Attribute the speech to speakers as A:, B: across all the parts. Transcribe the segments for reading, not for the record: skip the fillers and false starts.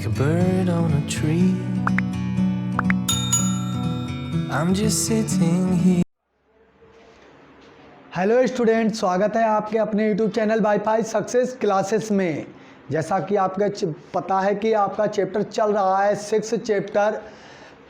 A: a bird on a tree. I'm just sitting here.
B: Hello student, स्वागत है आपके अपने YouTube channel wifi success classes में। जैसा कि आपको पता है कि आपका चैप्टर चल रहा है 6 चैप्टर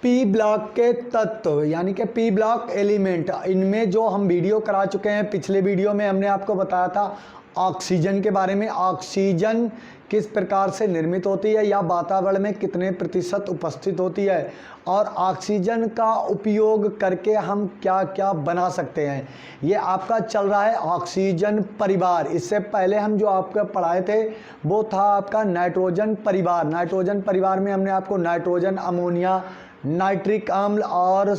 B: पी ब्लॉक के तत्व, यानी कि पी ब्लॉक एलिमेंट। इनमें जो हम वीडियो करा चुके हैं, पिछले वीडियो में हमने आपको बताया था ऑक्सीजन के बारे में। ऑक्सीजन किस प्रकार से निर्मित होती है या वातावरण में कितने प्रतिशत उपस्थित होती है, और ऑक्सीजन का उपयोग करके हम क्या क्या बना सकते हैं, ये आपका चल रहा है ऑक्सीजन परिवार। इससे पहले हम जो आपको पढ़ाए थे वो था आपका नाइट्रोजन परिवार। नाइट्रोजन परिवार में हमने आपको नाइट्रोजन, अमोनिया, नाइट्रिक अम्ल और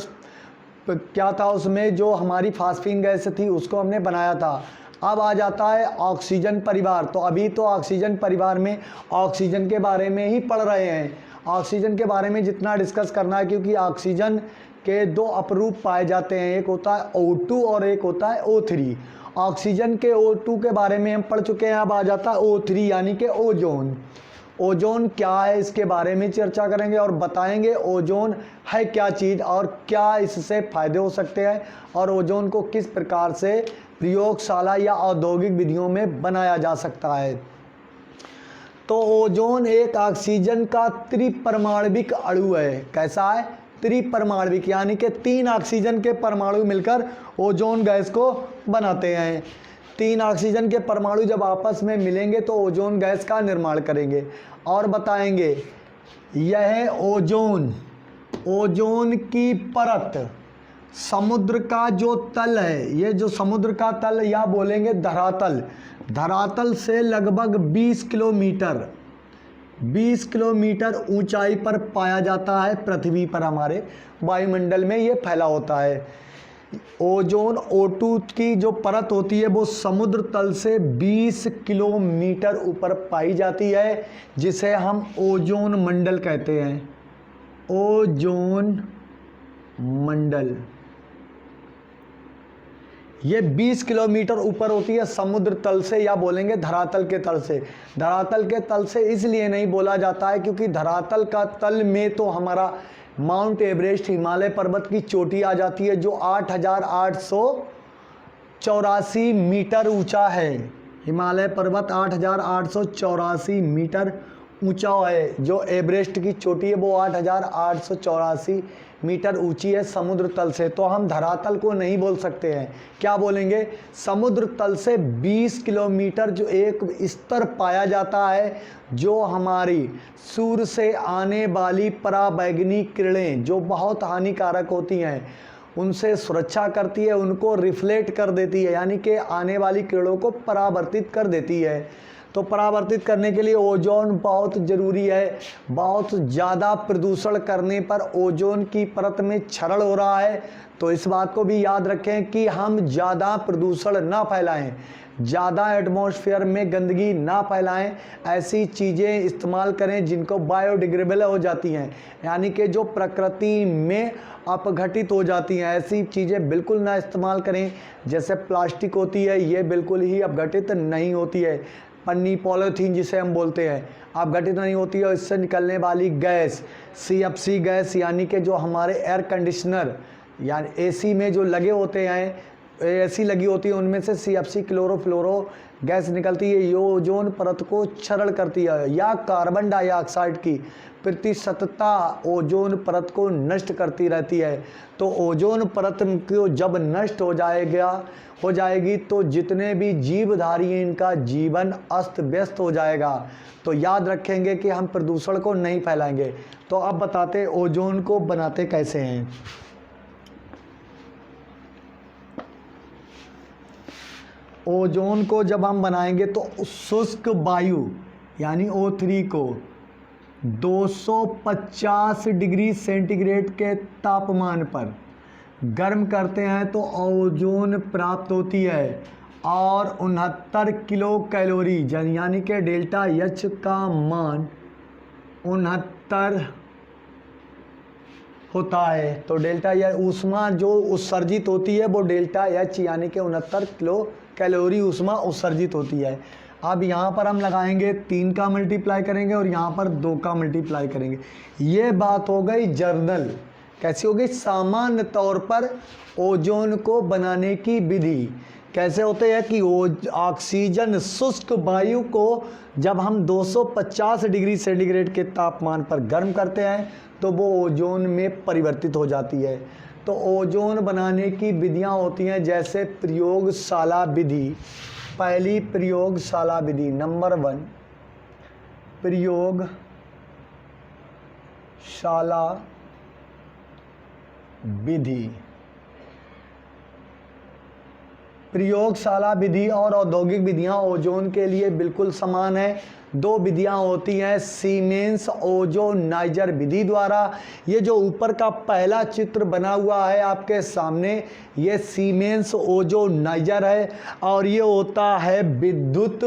B: क्या था उसमें जो हमारी फास्फिन गैस थी उसको हमने बनाया था। अब आ जाता है ऑक्सीजन परिवार। तो अभी तो ऑक्सीजन परिवार में ऑक्सीजन के बारे में ही पढ़ रहे हैं। ऑक्सीजन के बारे में जितना डिस्कस करना है, क्योंकि ऑक्सीजन के दो अपरूप पाए जाते हैं, एक होता है O2 और एक होता है O3। ऑक्सीजन के O2 के बारे में हम पढ़ चुके हैं। अब आ जाता है O3 यानी कि ओजोन। ओजोन क्या है इसके बारे में चर्चा करेंगे और बताएंगे ओजोन है क्या चीज़ और क्या इससे फ़ायदे हो सकते हैं, और ओजोन को किस प्रकार से प्रयोगशाला या औद्योगिक विधियों में बनाया जा सकता है। तो ओजोन एक ऑक्सीजन का त्रिपरमाणविक अणु है। कैसा है? त्रिपरमाणविक, यानी कि 3 ऑक्सीजन के परमाणु मिलकर ओजोन गैस को बनाते हैं। 3 ऑक्सीजन के परमाणु जब आपस में मिलेंगे तो ओजोन गैस का निर्माण करेंगे। और बताएंगे यह ओजोन, ओजोन की परत, समुद्र का जो तल है, ये जो समुद्र का तल या बोलेंगे धरातल, धरातल से लगभग 20 किलोमीटर ऊंचाई पर पाया जाता है। पृथ्वी पर हमारे वायुमंडल में ये फैला होता है। ओजोन O2 की जो परत होती है वो समुद्र तल से 20 किलोमीटर ऊपर पाई जाती है, जिसे हम ओजोन मंडल कहते हैं। ओजोन मंडल ये 20 किलोमीटर ऊपर होती है समुद्र तल से, या बोलेंगे धरातल के तल से। धरातल के तल से इसलिए नहीं बोला जाता है क्योंकि धरातल का तल में तो हमारा माउंट एवरेस्ट, हिमालय पर्वत की चोटी आ जाती है, जो 8,884 मीटर ऊंचा है। हिमालय पर्वत 8,884 मीटर ऊंचा है। जो एवरेस्ट की चोटी है वो 8,884 मीटर ऊंची है समुद्र तल से। तो हम धरातल को नहीं बोल सकते हैं, क्या बोलेंगे? समुद्र तल से 20 किलोमीटर जो एक स्तर पाया जाता है, जो हमारी सूर्य से आने वाली पराबैंगनी किरणें जो बहुत हानिकारक होती हैं उनसे सुरक्षा करती है, उनको रिफ्लेक्ट कर देती है, यानी कि आने वाली किरणों को परावर्तित कर देती है। तो परावर्तित करने के लिए ओजोन बहुत ज़रूरी है। बहुत ज़्यादा प्रदूषण करने पर ओजोन की परत में क्षरण हो रहा है। तो इस बात को भी याद रखें कि हम ज़्यादा प्रदूषण ना फैलाएं, ज़्यादा एटमॉस्फेयर में गंदगी ना फैलाएं। ऐसी चीज़ें इस्तेमाल करें जिनको बायोडिग्रेडेबल हो जाती हैं, यानी कि जो प्रकृति में अपघटित हो जाती हैं। ऐसी चीज़ें बिल्कुल ना इस्तेमाल करें। जैसे प्लास्टिक होती है, ये बिल्कुल ही अपघटित नहीं होती है। पन्नी, पॉलीथीन जिसे हम बोलते हैं, अपघटित नहीं होती है। और इससे निकलने वाली गैस CFC गैस, यानी कि जो हमारे एयर कंडीशनर यानी AC में जो लगे होते हैं, AC लगी होती है, उनमें से CFC क्लोरोफ्लोरो गैस निकलती है। ये ओजोन परत को क्षरण करती है, या कार्बन डाइऑक्साइड की प्रतिशतता ओजोन परत को नष्ट करती रहती है। तो ओजोन परत को जब नष्ट हो जाएगी तो जितने भी जीवधारी हैं इनका जीवन अस्त व्यस्त हो जाएगा। तो याद रखेंगे कि हम प्रदूषण को नहीं फैलाएंगे। तो अब बताते ओजोन को बनाते कैसे हैं। ओजोन को जब हम बनाएंगे तो शुष्क वायु यानी O3 को 250 डिग्री सेंटीग्रेड के तापमान पर गर्म करते हैं तो ओजोन प्राप्त होती है, और 69 किलो कैलोरी यानी कि डेल्टा H का मान 69 होता है। तो डेल्टा या ऊष्मा जो उत्सर्जित होती है वो डेल्टा H यानी कि 69 किलो कैलोरी ऊष्मा उत्सर्जित होती है। अब यहाँ पर हम लगाएंगे 3 का मल्टीप्लाई करेंगे और यहाँ पर 2 का मल्टीप्लाई करेंगे। ये बात हो गई जर्नल, कैसी होगी, सामान्य तौर पर ओजोन को बनाने की विधि। कैसे होते हैं कि ऑक्सीजन शुष्क वायु को जब हम 250 डिग्री सेंटीग्रेड के तापमान पर गर्म करते हैं तो वो ओजोन में परिवर्तित हो जाती है। तो ओजोन बनाने की विधियां होती हैं जैसे प्रयोगशाला विधि। पहली प्रयोगशाला विधि, नंबर 1 प्रयोगशाला विधि। प्रयोगशाला विधि और औद्योगिक विधियां ओजोन के लिए बिल्कुल समान है। 2 विधियां होती हैं सीमेंस ओजोनाइजर विधि द्वारा। ये जो ऊपर का पहला चित्र बना हुआ है आपके सामने, ये सीमेंस ओजोनाइजर है और ये होता है विद्युत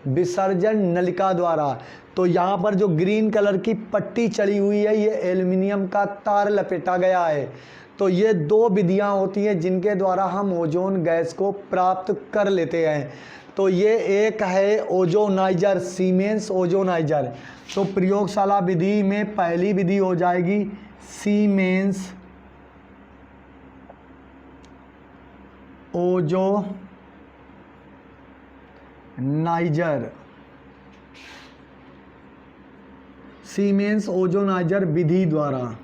B: विसर्जन नलिका द्वारा। तो यहाँ पर जो ग्रीन कलर की पट्टी चढ़ी हुई है ये एल्युमिनियम का तार लपेटा गया है। तो ये 2 विधियां होती हैं जिनके द्वारा हम ओजोन गैस को प्राप्त कर लेते हैं। तो ये एक है ओजोनाइजर, सीमेंस ओजोनाइजर। तो प्रयोगशाला विधि में पहली विधि हो जाएगी सीमेंस ओजोनाइजर, सीमेंस ओजोनाइजर विधि द्वारा।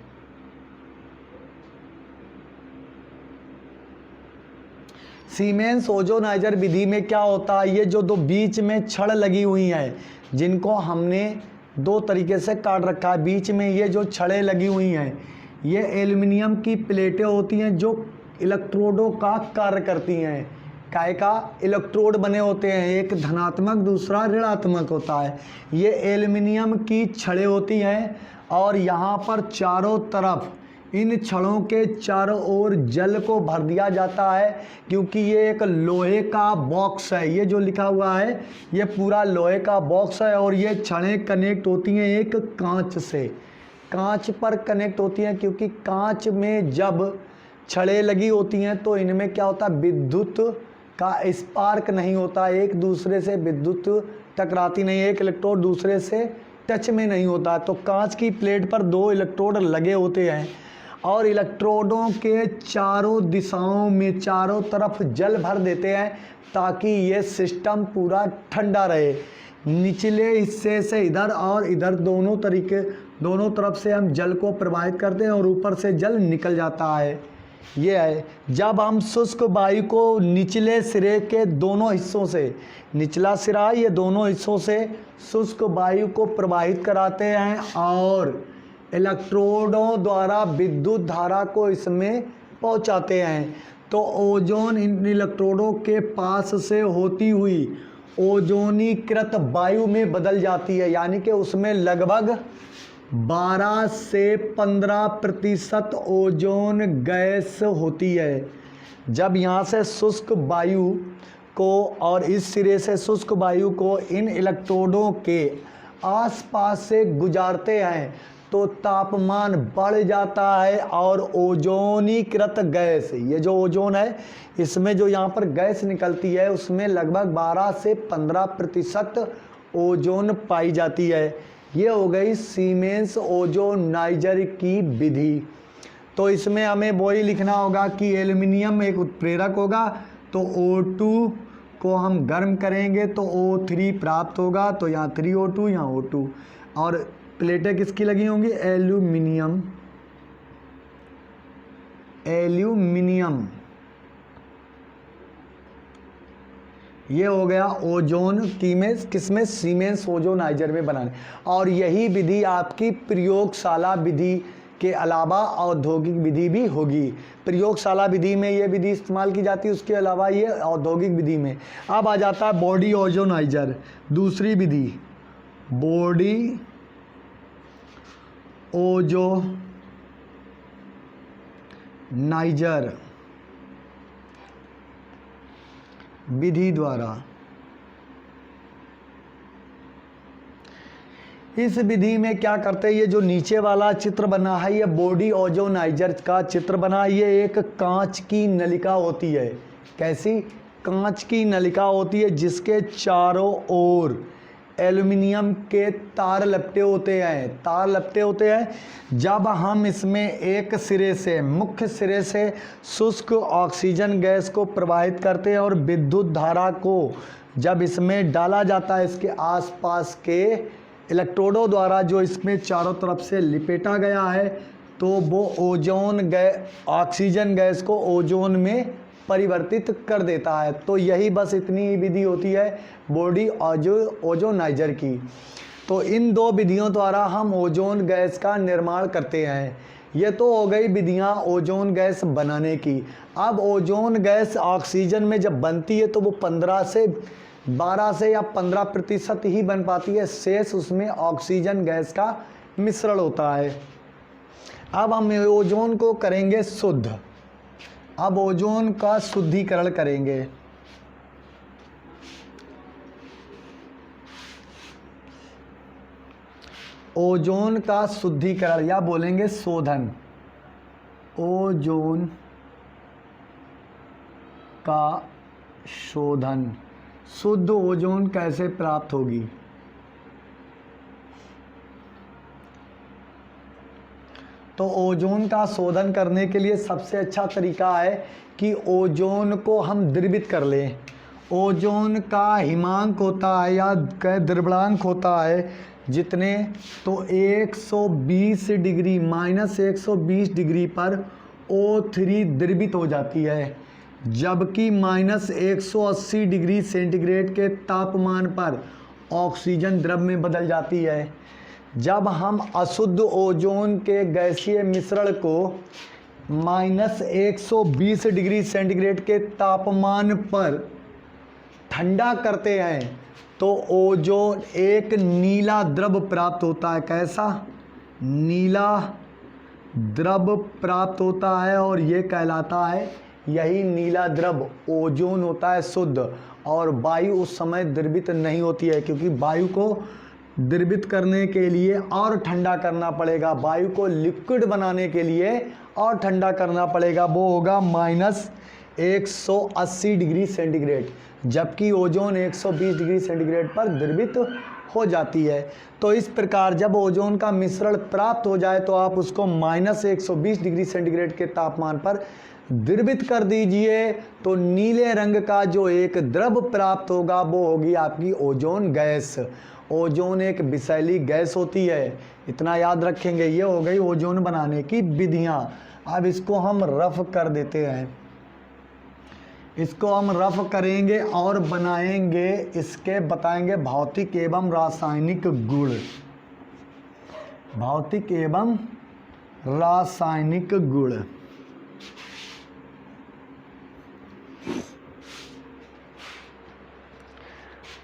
B: सीमेंस ओजोनाइजर विधि में क्या होता है, ये जो 2 बीच में छड़ लगी हुई हैं जिनको हमने 2 तरीके से काट रखा है। बीच में ये जो छड़ें लगी हुई हैं ये एल्युमिनियम की प्लेटें होती हैं जो इलेक्ट्रोडों का कार्य करती हैं। काय का इलेक्ट्रोड बने होते हैं, एक धनात्मक दूसरा ऋणात्मक होता है। ये एल्युमिनियम की छड़ें होती हैं और यहाँ पर चारों तरफ इन छड़ों के चारों ओर जल को भर दिया जाता है क्योंकि ये एक लोहे का बॉक्स है। ये जो लिखा हुआ है ये पूरा लोहे का बॉक्स है और ये छड़ें कनेक्ट होती हैं एक कांच से, कांच पर कनेक्ट होती हैं क्योंकि कांच में जब छड़ें लगी होती हैं तो इनमें क्या होता है, विद्युत का स्पार्क नहीं होता, एक दूसरे से विद्युत टकराती नहीं, एक इलेक्ट्रोड दूसरे से टच में नहीं होता। तो कांच की प्लेट पर 2 इलेक्ट्रोड लगे होते हैं और इलेक्ट्रोडों के चारों दिशाओं में चारों तरफ जल भर देते हैं ताकि ये सिस्टम पूरा ठंडा रहे। निचले हिस्से से इधर और इधर दोनों तरफ से हम जल को प्रवाहित करते हैं और ऊपर से जल निकल जाता है। ये है जब हम शुष्क वायु को निचले सिरे के दोनों हिस्सों से, निचला सिरा ये दोनों हिस्सों से शुष्क वायु को प्रवाहित कराते हैं और इलेक्ट्रोडों द्वारा विद्युत धारा को इसमें पहुंचाते हैं। तो ओजोन इन इलेक्ट्रोडों के पास से होती हुई ओजोनीकृत वायु में बदल जाती है, यानी कि उसमें लगभग 12 से 15% ओजोन गैस होती है। जब यहाँ से शुष्क वायु को और इस सिरे से शुष्क वायु को इन इलेक्ट्रोडों के आसपास से गुजारते हैं तो तापमान बढ़ जाता है और ओजोनीकृत गैस, ये जो ओजोन है इसमें जो यहाँ पर गैस निकलती है उसमें लगभग 12 से 15% ओजोन पाई जाती है। ये हो गई सीमेंस ओजोनाइजर की विधि। तो इसमें हमें वही लिखना होगा कि एल्युमिनियम एक उत्प्रेरक होगा तो O2 को हम गर्म करेंगे तो O3 प्राप्त होगा। तो यहाँ 3O2 यहाँ O2 और प्लेटें किसकी लगी होंगी, एल्यूमिनियम। ये हो गया ओजोन किसमें, सीमेंस ओजोनाइजर में बनाने। और यही विधि आपकी प्रयोगशाला विधि के अलावा औद्योगिक विधि भी होगी। प्रयोगशाला विधि में ये विधि इस्तेमाल की जाती है, उसके अलावा ये औद्योगिक विधि में। अब आ जाता है बॉडी ओजोनाइजर, दूसरी विधि बॉडी ओजोनाइजर विधि द्वारा। इस विधि में क्या करते हैं, ये जो नीचे वाला चित्र बना है ये बॉडी ओजोनाइजर का चित्र बना है। ये एक कांच की नलिका होती है, कैसी, कांच की नलिका होती है जिसके चारों ओर एल्युमिनियम के तार लपटे होते हैं। जब हम इसमें एक सिरे से, मुख्य सिरे से शुष्क ऑक्सीजन गैस को प्रवाहित करते हैं और विद्युत धारा को जब इसमें डाला जाता है, इसके आसपास के इलेक्ट्रोडों द्वारा जो इसमें चारों तरफ से लिपेटा गया है, तो वो ऑक्सीजन गैस को ओजोन में परिवर्तित कर देता है। तो यही बस इतनी ही विधि होती है बॉडी ओजोनाइजर की। तो इन दो विधियों द्वारा हम ओजोन गैस का निर्माण करते हैं। ये तो हो गई विधियाँ ओजोन गैस बनाने की। अब ओजोन गैस ऑक्सीजन में जब बनती है तो वो 12 से या 15% ही बन पाती है, शेष उसमें ऑक्सीजन गैस का मिश्रण होता है। अब हम ओजोन को करेंगे शुद्ध। अब ओजोन का शुद्धिकरण करेंगे। ओजोन का शुद्धिकरण या बोलेंगे शोधन। ओजोन का शोधन। शुद्ध ओजोन कैसे प्राप्त होगी? तो ओजोन का शोधन करने के लिए सबसे अच्छा तरीका है कि ओजोन को हम द्रवित कर लें। ओजोन का हिमांक होता है या द्रवणांक होता है जितने, तो 120 डिग्री -120 डिग्री पर O3 द्रवित हो जाती है, जबकि -180 डिग्री सेंटीग्रेड के तापमान पर ऑक्सीजन द्रव में बदल जाती है। जब हम अशुद्ध ओजोन के गैसीय मिश्रण को -120 डिग्री सेंटीग्रेड के तापमान पर ठंडा करते हैं तो ओजोन एक नीला द्रव प्राप्त होता है। कैसा? नीला द्रव प्राप्त होता है और ये कहलाता है, यही नीला द्रव ओजोन होता है शुद्ध। और वायु उस समय द्रवित नहीं होती है, क्योंकि वायु को द्रवित करने के लिए और ठंडा करना पड़ेगा, वायु को लिक्विड बनाने के लिए और ठंडा करना पड़ेगा। वो होगा -180 डिग्री सेंटीग्रेड, जबकि ओजोन 120 डिग्री सेंटीग्रेड पर द्रवित हो जाती है। तो इस प्रकार जब ओजोन का मिश्रण प्राप्त हो जाए तो आप उसको -120 डिग्री सेंटीग्रेड के तापमान पर द्रवित कर दीजिए, तो नीले रंग का जो एक द्रव प्राप्त होगा वो होगी आपकी ओजोन गैस। ओजोन एक विषैली गैस होती है, इतना याद रखेंगे। ये हो गई ओजोन बनाने की विधियाँ। अब इसको हम रफ कर देते हैं। इसको हम रफ करेंगे और बनाएंगे, इसके बताएंगे भौतिक एवं रासायनिक गुण। भौतिक एवं रासायनिक गुण।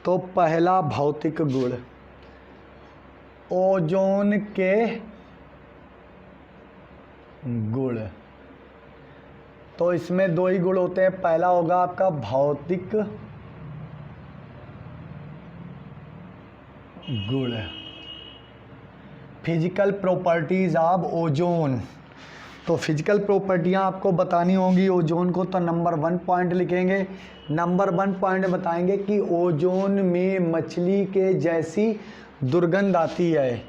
B: तो पहला भौतिक गुण, ओजोन के गुण। तो इसमें दो ही गुण होते हैं। पहला होगा आपका भौतिक गुण, फिजिकल प्रॉपर्टीज ऑफ ओजोन। तो फिजिकल प्रॉपर्टियां आपको बतानी होंगी ओजोन को, तो नंबर 1 पॉइंट लिखेंगे। नंबर 1 पॉइंट बताएंगे कि ओजोन में मछली के जैसी दुर्गंध आती है।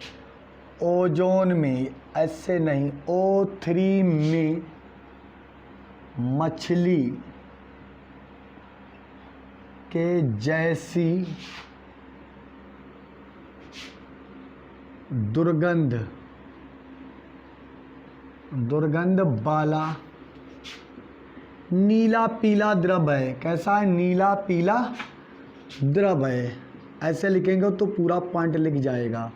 B: ओजोन में, ऐसे नहीं, O3 में मछली के जैसी दुर्गंध वाला नीला पीला द्रव है। कैसा है? नीला पीला द्रव है। ऐसे लिखेंगे तो पूरा पॉइंट लिख जाएगा।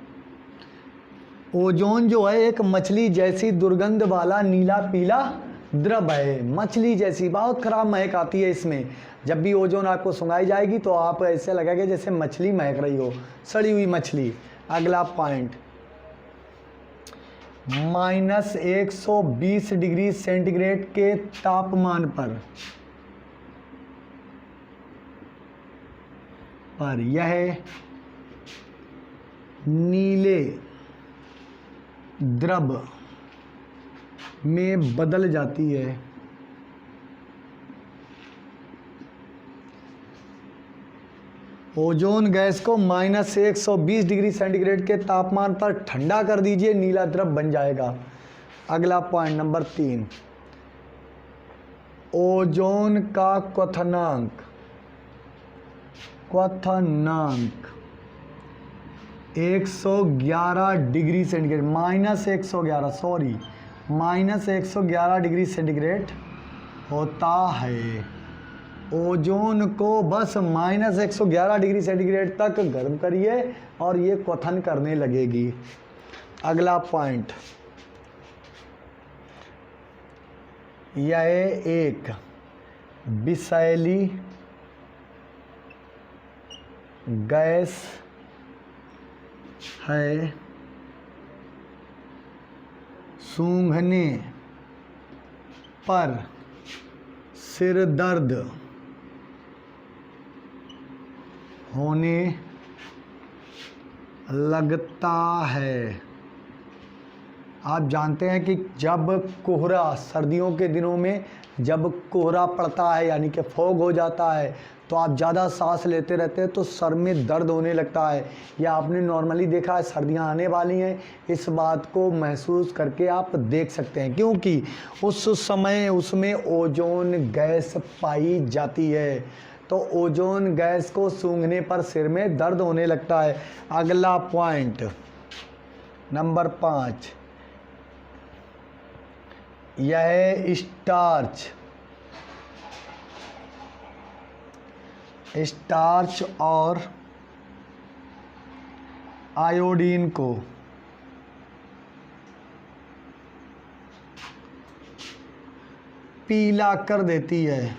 B: ओजोन जो है एक मछली जैसी दुर्गंध वाला नीला पीला द्रव है। मछली जैसी, बहुत खराब महक आती है इसमें। जब भी ओजोन आपको सुंघाई जाएगी तो आप ऐसे लगेगा जैसे मछली महक रही हो, सड़ी हुई मछली। अगला पॉइंट, -120 डिग्री सेंटीग्रेड के तापमान पर यह नीले द्रव में बदल जाती है। ओजोन गैस को -120 डिग्री सेंटीग्रेड के तापमान पर ठंडा कर दीजिए, नीला द्रव बन जाएगा। अगला पॉइंट नंबर 3, ओजोन का क्वथनांक 111 डिग्री सेंटीग्रेड, -111 डिग्री सेंटीग्रेड होता है। ओजोन को बस -111 डिग्री सेंटीग्रेड तक गर्म करिए और ये क्वथन करने लगेगी। अगला पॉइंट, यह एक विषैली गैस है, सूंघने पर सिर दर्द होने लगता है। आप जानते हैं कि जब कोहरा, सर्दियों के दिनों में जब कोहरा पड़ता है यानी कि फॉग हो जाता है, तो आप ज़्यादा सांस लेते रहते हैं तो सर में दर्द होने लगता है। या आपने नॉर्मली देखा है, सर्दियां आने वाली हैं, इस बात को महसूस करके आप देख सकते हैं, क्योंकि उस समय उसमें ओजोन गैस पाई जाती है। तो ओजोन गैस को सूंघने पर सिर में दर्द होने लगता है। अगला पॉइंट नंबर 5, यह स्टार्च और आयोडीन को पीला कर देती है।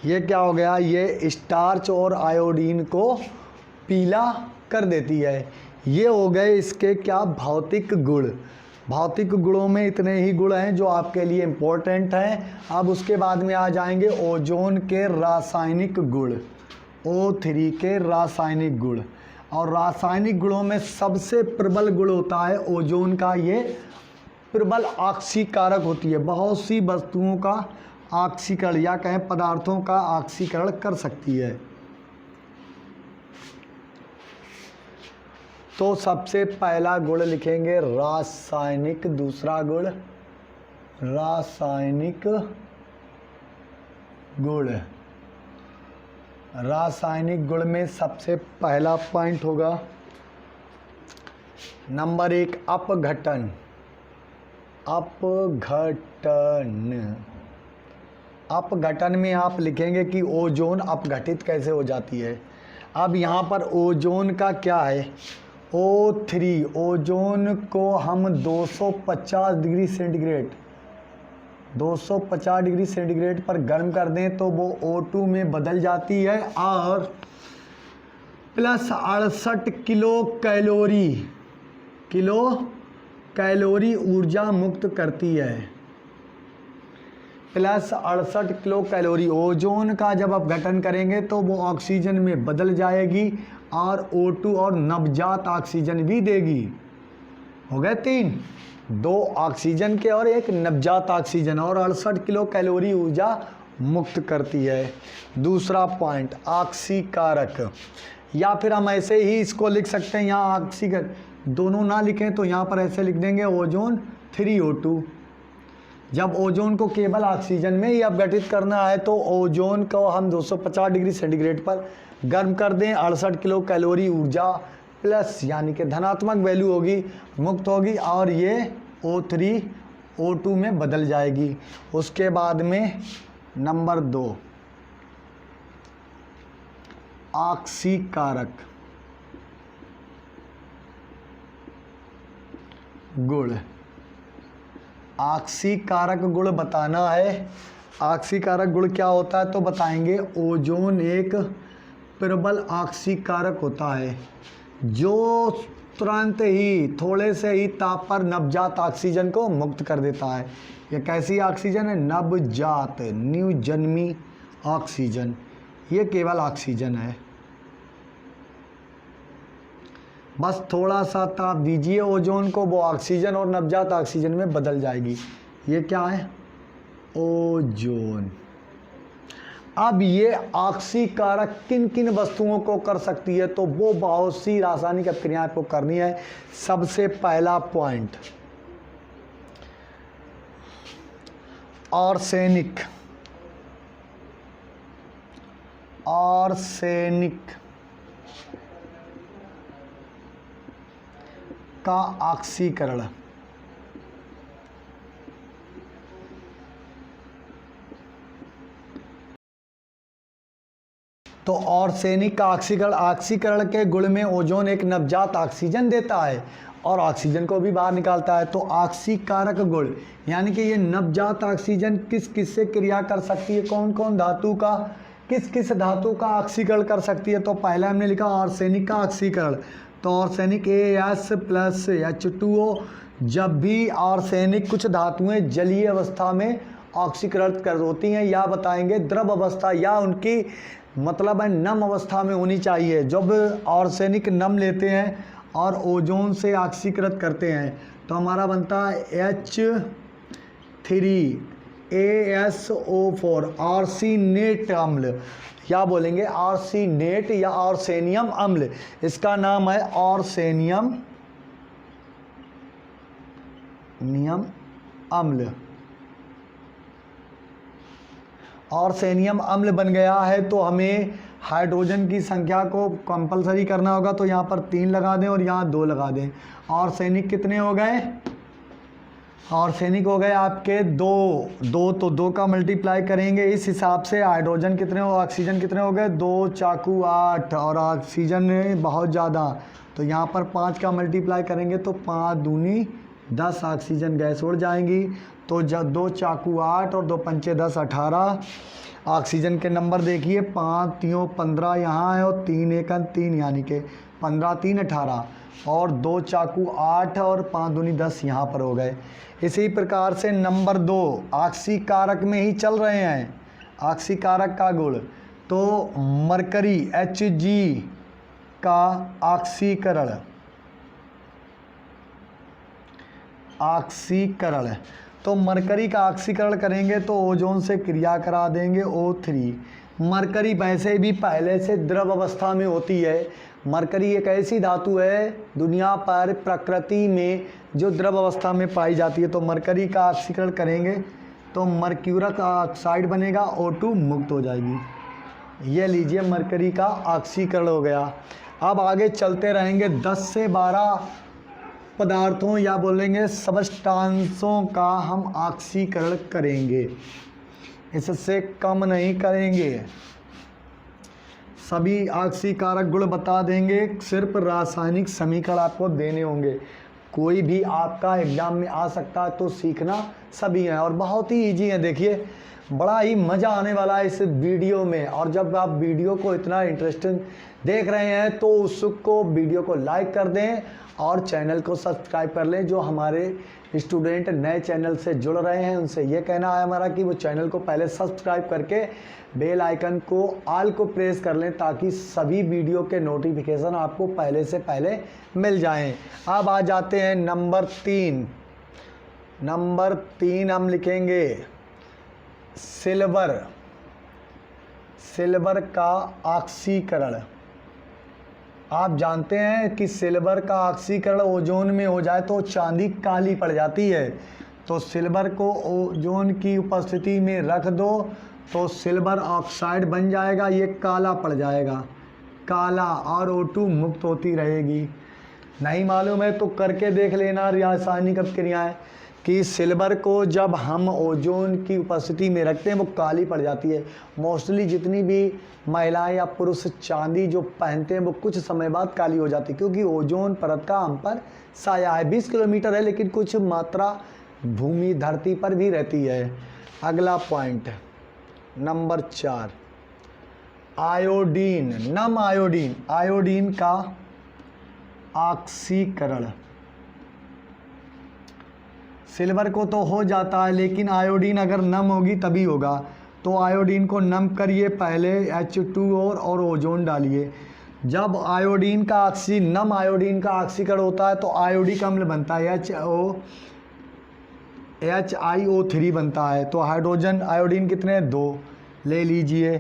B: ये क्या हो गया? ये स्टार्च और आयोडीन को पीला कर देती है। ये हो गए इसके क्या भौतिक गुण। भौतिक गुणों में इतने ही गुण हैं जो आपके लिए इम्पोर्टेंट हैं। अब उसके बाद में आ जाएंगे ओजोन के रासायनिक गुण, O3 के रासायनिक गुण। और रासायनिक गुणों में सबसे प्रबल गुण होता है ओजोन का, ये प्रबल ऑक्सीकारक होती है। बहुत सी वस्तुओं का ऑक्सीकरण या कहें पदार्थों का ऑक्सीकरण कर सकती है। तो सबसे पहला गुण लिखेंगे रासायनिक, दूसरा गुण रासायनिक गुण। रासायनिक गुण में सबसे पहला पॉइंट होगा नंबर 1, अपघटन। अपघटन में आप लिखेंगे कि ओजोन अपघटित कैसे हो जाती है। अब यहाँ पर ओजोन का क्या है, O3। ओजोन को हम 250 डिग्री सेंटीग्रेड पर गर्म कर दें तो वो O2 में बदल जाती है और प्लस 68 किलो कैलोरी ऊर्जा मुक्त करती है। Plus 68 kilo calorie. ओजोन का जब आप गठन करेंगे तो वो ऑक्सीजन में बदल जाएगी और O2 और नवजात ऑक्सीजन भी देगी। हो गए 3, 2 ऑक्सीजन के और 1 नवजात ऑक्सीजन, और 68 किलो कैलोरी ऊर्जा मुक्त करती है। दूसरा पॉइंट ऑक्सीकारक, या फिर हम ऐसे ही इसको लिख सकते हैं, यहाँ ऑक्सीकरण दोनों ना लिखें तो यहाँ पर ऐसे लिख देंगे ओजोन 3O2। जब ओजोन को केवल ऑक्सीजन में ही अपघटित करना है तो ओजोन को हम 250 डिग्री सेंटीग्रेड पर गर्म कर दें, 68 किलो कैलोरी ऊर्जा प्लस यानी कि धनात्मक वैल्यू होगी, मुक्त होगी और ये O3 O2 में बदल जाएगी। उसके बाद में नंबर 2 ऑक्सीकारक गुण। ऑक्सीकारक गुण बताना है। ऑक्सीकारक गुण क्या होता है तो बताएंगे। ओजोन एक प्रबल ऑक्सीकारक होता है जो तुरंत ही थोड़े से ही ताप पर नवजात ऑक्सीजन को मुक्त कर देता है। यह कैसी ऑक्सीजन है? नवजात, न्यू जन्मी ऑक्सीजन। ये केवल ऑक्सीजन है। बस थोड़ा सा ताप दीजिए ओजोन को, वो ऑक्सीजन और नवजात ऑक्सीजन में बदल जाएगी। ये क्या है, ओजोन। अब ये ऑक्सीकारक किन किन वस्तुओं को कर सकती है, तो वो बहुत सी रासायनिक अभिक्रियाएं आपको करनी है। सबसे पहला पॉइंट, आर्सेनिक, आर्सेनिक का ऑक्सीकरण। तो आर्सेनिक का ऑक्सीकरण, ऑक्सीकरण के गुण में ओजोन एक नवजात ऑक्सीजन देता है और ऑक्सीजन को भी बाहर निकालता है। तो ऑक्सीकारक गुण यानी कि ये नवजात ऑक्सीजन किस किस से क्रिया कर सकती है, कौन कौन धातु का, किस किस धातु का ऑक्सीकरण कर सकती है। तो पहला हमने लिखा आर्सेनिक का ऑक्सीकरण। तो आर्सेनिक AS+H2O, जब भी आर्सेनिक कुछ धातुएं जलीय अवस्था में ऑक्सीकरण कर होती हैं या बताएंगे द्रव अवस्था या उनकी मतलब है नम अवस्था में होनी चाहिए। जब आर्सेनिक नम लेते हैं और ओजोन से ऑक्सीकृत करते हैं तो हमारा बनता है H3ASO4 आर्सेनेट अम्ल, या बोलेंगे आर्सेनेट या आर्सेनियम अम्ल। इसका नाम है आर्सेनियम अम्ल। आर्सेनियम अम्ल बन गया है तो हमें हाइड्रोजन की संख्या को कंपलसरी करना होगा। तो यहाँ पर 3 लगा दें और यहाँ 2 लगा दें। आर्सेनिक कितने हो गए, आर्सेनिक हो गए आपके 2 तो 2 का मल्टीप्लाई करेंगे इस हिसाब से। हाइड्रोजन कितने हो, ऑक्सीजन कितने हो गए, 2 चाकू 8 और ऑक्सीजन बहुत ज़्यादा, तो यहाँ पर 5 का मल्टीप्लाई करेंगे तो 5 दूनी 10 ऑक्सीजन गैस उड़ जाएंगी। तो जब 2 चाकू 8 और 2 पंचे 10 18। ऑक्सीजन के नंबर देखिए, 5 3 15 यहाँ है और 3 1 3 यानी कि 15 3 18 और 2 चाकू 8 और 5 दूनी 10 यहाँ पर हो गए। इसी प्रकार से नंबर 2 ऑक्सीकारक में ही चल रहे हैं, ऑक्सीकारक का गुण। तो मरकरी Hg का ऑक्सीकरण, तो मरकरी का ऑक्सीकरण करेंगे तो ओजोन से क्रिया करा देंगे O3। मरकरी वैसे भी पहले से द्रव अवस्था में होती है। मरकरी एक ऐसी धातु है दुनिया पर प्रकृति में जो द्रव अवस्था में पाई जाती है। तो मरकरी का ऑक्सीकरण करेंगे तो मर्क्यूरक ऑक्साइड बनेगा, O2 मुक्त हो जाएगी। ये लीजिए मरकरी का ऑक्सीकरण हो गया। अब आगे चलते रहेंगे 10 से 12 पदार्थों या बोलेंगे सबस्टांसों का हम ऑक्सीकरण करेंगे, इससे कम नहीं करेंगे। सभी ऑक्सीकारक गुण बता देंगे, सिर्फ रासायनिक समीकरण आपको देने होंगे। कोई भी आपका एग्जाम में आ सकता है तो सीखना सभी है और बहुत ही इजी है। देखिए बड़ा ही मज़ा आने वाला है इस वीडियो में। और जब आप वीडियो को इतना इंटरेस्टिंग देख रहे हैं तो उसको वीडियो को लाइक कर दें और चैनल को सब्सक्राइब कर लें। जो हमारे स्टूडेंट नए चैनल से जुड़ रहे हैं उनसे ये कहना है हमारा कि वो चैनल को पहले सब्सक्राइब करके बेल आइकन को ऑल को प्रेस कर लें ताकि सभी वीडियो के नोटिफिकेशन आपको पहले से पहले मिल जाएं। अब आ जाते हैं नंबर 3। नंबर 3 हम लिखेंगे सिल्वर, सिल्वर का ऑक्सीकरण। आप जानते हैं कि सिल्वर का ऑक्सीकरण ओजोन में हो जाए तो चांदी काली पड़ जाती है। तो सिल्वर को ओजोन की उपस्थिति में रख दो तो सिल्वर ऑक्साइड बन जाएगा, ये काला पड़ जाएगा, काला, और O2 मुक्त होती रहेगी। नहीं मालूम है तो करके देख लेना रासायनिक अभिक्रियाएं कि सिल्वर को जब हम ओजोन की उपस्थिति में रखते हैं वो काली पड़ जाती है। मोस्टली जितनी भी महिलाएं या पुरुष चांदी जो पहनते हैं वो कुछ समय बाद काली हो जाती है क्योंकि ओजोन परत का हम पर साया है। 20 किलोमीटर है लेकिन कुछ मात्रा भूमि धरती पर भी रहती है। अगला पॉइंट नंबर 4 आयोडीन, नम आयोडीन, आयोडीन का ऑक्सीकरण। सिल्वर को तो हो जाता है लेकिन आयोडीन अगर नम होगी तभी होगा। तो आयोडीन को नम करिए, पहले H2O और ओजोन डालिए। जब आयोडीन का नम आयोडीन का ऑक्सीकरण होता है तो आयोडिक अम्ल बनता है HO HiO3 बनता है। तो हाइड्रोजन आयोडीन कितने हैं, 2 ले लीजिए।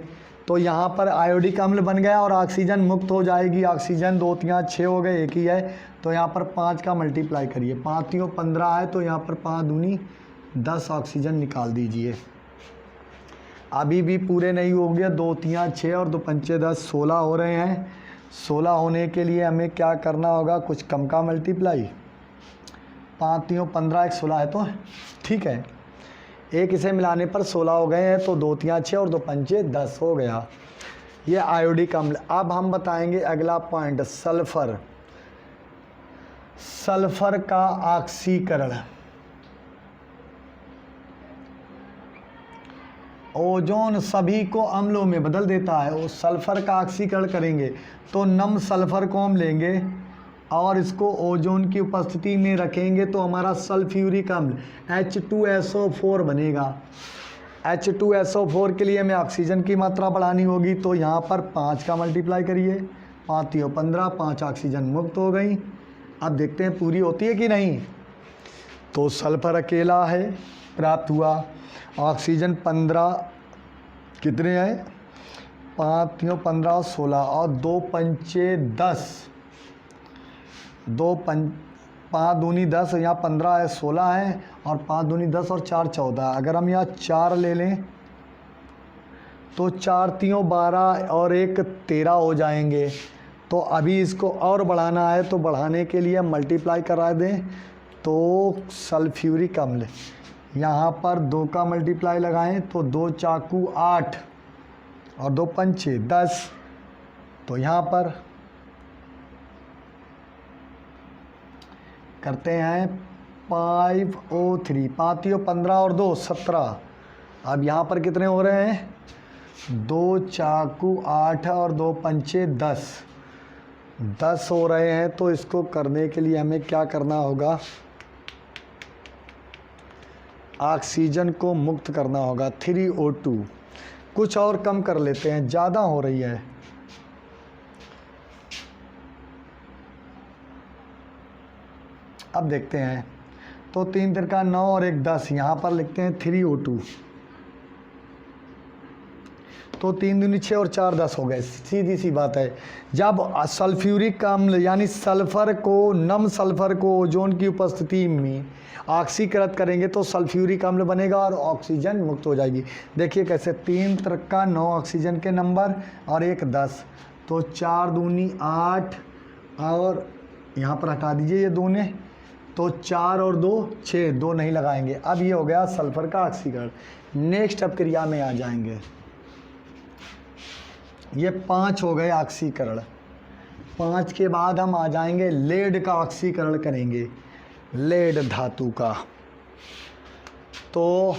B: तो यहाँ पर आयोडिक अम्ल बन गया और ऑक्सीजन मुक्त हो जाएगी। ऑक्सीजन 2 3 6 हो गए, एक ही है, तो यहाँ पर 5 का मल्टीप्लाई करिए, 5 3 15 है, तो यहाँ पर 5 दूनी 10 ऑक्सीजन निकाल दीजिए। अभी भी पूरे नहीं हो गए, 2 3 6 और 2 5 10, 16 हो रहे हैं। 16 होने के लिए हमें क्या करना होगा, कुछ कम का मल्टीप्लाई, 5 3 15 1 16 है, तो ठीक है, एक इसे मिलाने पर 16 हो गए हैं। तो 2 3 6 और 2 5 10 हो गया, ये आयोडिक अम्ल। अब हम बताएंगे अगला पॉइंट, सल्फर। सल्फर का ऑक्सीकरण, ओजोन सभी को अम्लों में बदल देता है। वो सल्फर का ऑक्सीकरण करेंगे तो नम सल्फर को हम लेंगे और इसको ओजोन की उपस्थिति में रखेंगे तो हमारा सल्फ्यूरिक अम्ल H2SO4 बनेगा। H2SO4 के लिए हमें ऑक्सीजन की मात्रा बढ़ानी होगी, तो यहाँ पर 5 का मल्टीप्लाई करिए, 5 3 15, 5 ऑक्सीजन मुक्त हो गई। अब देखते हैं पूरी होती है कि नहीं। तो सल्फर अकेला है प्राप्त हुआ, ऑक्सीजन 15 कितने हैं, 5 3 15 और 16 और 2 5 10, 5 दूनी 10, यहाँ 15 है, 16 है और 5 दूनी 10 और 4 14। अगर हम यहाँ 4 ले लें तो 4 3 12 और 1 13 हो जाएंगे। तो अभी इसको और बढ़ाना है, तो बढ़ाने के लिए हम मल्टीप्लाई करा दें। तो सल्फ्यूरिक अम्ल, यहाँ पर 2 का मल्टीप्लाई लगाएं तो 2 चाकू 8 और 2 पंचे 10, तो यहाँ पर करते हैं 5O3, 5 3 15 और 2 17। अब यहाँ पर कितने हो रहे हैं, 2 चाकू 8 और 2 पंचे 10, 10 हो रहे हैं। तो इसको करने के लिए हमें क्या करना होगा, ऑक्सीजन को मुक्त करना होगा, 3O2। कुछ और कम कर लेते हैं, ज़्यादा हो रही है। अब देखते हैं, तो 3 तिरका 9 और 1 10, यहाँ पर लिखते हैं 3O2। तो 3 दूनी 6 और 4 10 हो गए, सीधी सी बात है। जब सल्फ्यूरिक अम्ल यानी सल्फर को, नम सल्फर को ओजोन की उपस्थिति में ऑक्सीकृत करेंगे तो सल्फ्यूरिक अम्ल बनेगा और ऑक्सीजन मुक्त हो जाएगी। देखिए कैसे, 3 तिरका 9 ऑक्सीजन के नंबर और 1 10, तो 4 दूनी 8 और यहाँ पर हटा दीजिए ये 2 ने, तो 4 और 2 6, 2 नहीं लगाएंगे। अब ये हो गया सल्फर का ऑक्सीकरण। नेक्स्ट अब क्रिया में आ जाएंगे, ये 5 हो गए ऑक्सीकरण। 5 के बाद हम आ जाएंगे लेड का ऑक्सीकरण करेंगे, लेड धातु का। तो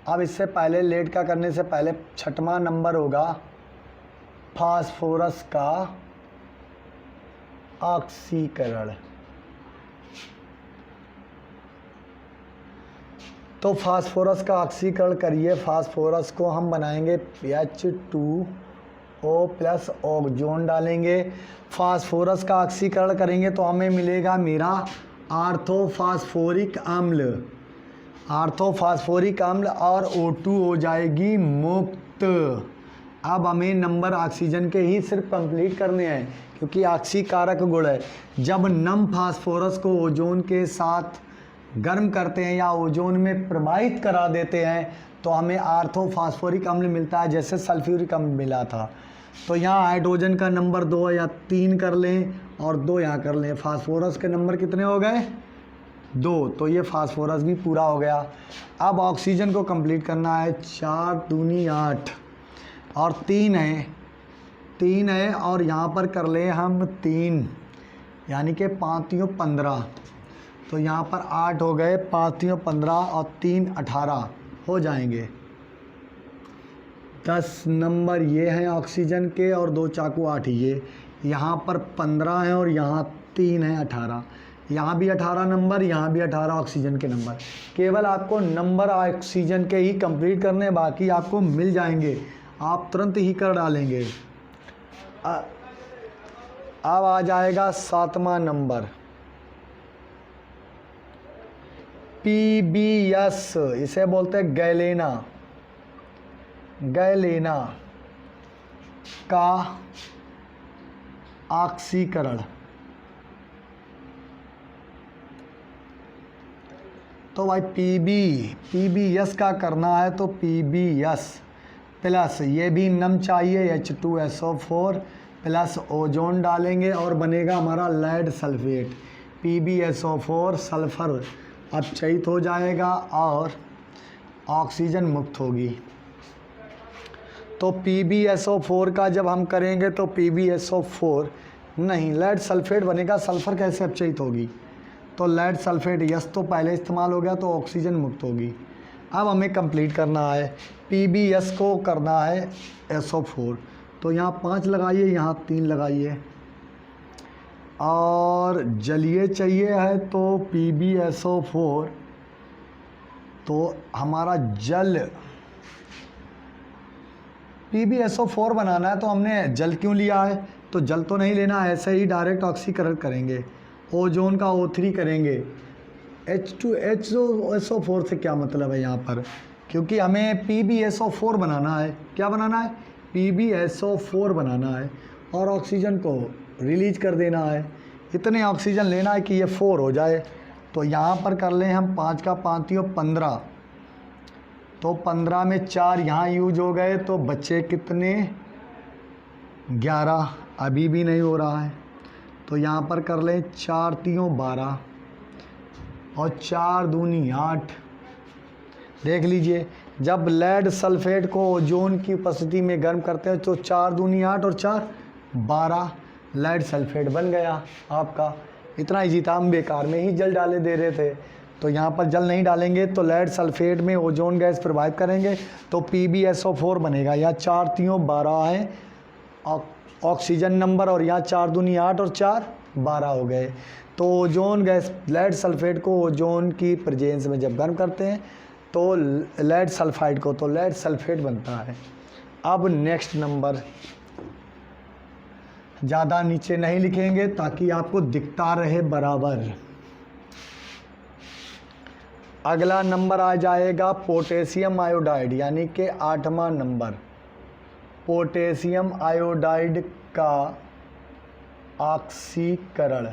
B: अब इससे पहले, लेड का करने से पहले 6वां नंबर होगा फास्फोरस का ऑक्सीकरण। तो फास्फोरस का ऑक्सीकरण करिए। फास्फोरस को हम बनाएंगे H2O प्लस ओजोन डालेंगे। फास्फोरस का ऑक्सीकरण करेंगे तो हमें मिलेगा मेरा आर्थोफास्फोरिक अम्ल, आर्थोफास्फोरिक अम्ल और O2 हो जाएगी मुक्त। अब हमें नंबर ऑक्सीजन के ही सिर्फ कंप्लीट करने हैं क्योंकि ऑक्सीकारक गुण है। जब नम फास्फोरस को ओजोन के साथ गर्म करते हैं या ओजोन में प्रवाहित करा देते हैं तो हमें आर्थोफास्फोरिक अम्ल मिलता है, जैसे सल्फ्यूरिक अम्ल मिला था। तो यहाँ हाइड्रोजन का नंबर 2 या 3 कर लें और 2 यहाँ कर लें। फास्फोरस के नंबर कितने हो गए, 2, तो ये फास्फोरस भी पूरा हो गया। अब ऑक्सीजन को कंप्लीट करना है। 4 दूनी 8 और 3 है और यहाँ पर कर लें हम 3, यानी कि 5 3 15, तो यहाँ पर 8 हो गए, 5 3 15 और 3 18 हो जाएंगे। 10 नंबर ये हैं ऑक्सीजन के और 2 चाकू 8 ये, यहाँ पर 15 हैं और यहाँ 3 हैं 18, यहाँ भी 18 नंबर, यहाँ भी 18 ऑक्सीजन के नंबर। केवल आपको नंबर ऑक्सीजन के ही कंप्लीट करने, बाकी आपको मिल जाएंगे, आप तुरंत ही कर डालेंगे। अब आ जाएगा 7वां नंबर PbS, इसे बोलते हैं गैलेना, गैलेना का ऑक्सीकरण। तो भाई PbS का करना है तो PbS प्लस ये भी नम चाहिए H2SO4 प्लस ओजोन डालेंगे और बनेगा हमारा लेड सल्फेट। PbSO4 सल्फर अपचयित हो जाएगा और ऑक्सीजन मुक्त होगी। तो PbSO4 का जब हम करेंगे तो PbSO4 नहीं, लेड सल्फेट बनेगा। सल्फर कैसे अपचयित होगी? तो लेड सल्फेट यस तो पहले इस्तेमाल हो गया तो ऑक्सीजन मुक्त होगी। अब हमें कंप्लीट करना है, PbS को करना है SO4। तो यहाँ 5 लगाइए, यहाँ 3 लगाइए और जलीय चाहिए है तो PbSO4, तो हमारा जल PbSO4 बनाना है तो हमने जल क्यों लिया है? तो जल तो नहीं लेना, ऐसे ही डायरेक्ट ऑक्सीकरण करेंगे। ओजोन का O3 करेंगे। H2SO4 से क्या मतलब है यहाँ पर? क्योंकि हमें PbSO4 बनाना है। क्या बनाना है? PbSO4 बनाना है और ऑक्सीजन को रिलीज कर देना है। इतने ऑक्सीजन लेना है कि ये 4 हो जाए। तो यहाँ पर कर लें हम 5 का 5 15, तो 15 में 4 यहाँ यूज हो गए तो बच्चे कितने? 11। अभी भी नहीं हो रहा है तो यहाँ पर कर लें 4 3 12 और 4 दूनी 8। देख लीजिए, जब लेड सल्फेट को ओजोन की उपस्थिति में गर्म करते हैं तो 4 दूनी 8 और 4 12 लेड सल्फेट बन गया आपका। इतना इजी था, हम बेकार में ही जल डाले दे रहे थे। तो यहाँ पर जल नहीं डालेंगे तो लेड सल्फेट में ओजोन गैस प्रवाहित करेंगे तो PbSO4 बनेगा। यहाँ 4 3 12 है ऑक्सीजन नंबर और यहाँ 4 दूनी 8 और 4 12 हो गए। तो ओजोन गैस लेड सल्फेट को ओजोन की प्रेजेंस में जब गर्म करते हैं तो लेड सल्फाइड को तो लेड सल्फेट बनता है। अब नेक्स्ट नंबर ज़्यादा नीचे नहीं लिखेंगे ताकि आपको दिखता रहे बराबर। अगला नंबर आ जाएगा पोटेशियम आयोडाइड, यानी कि 8वां नंबर। पोटेशियम आयोडाइड का ऑक्सीकरण।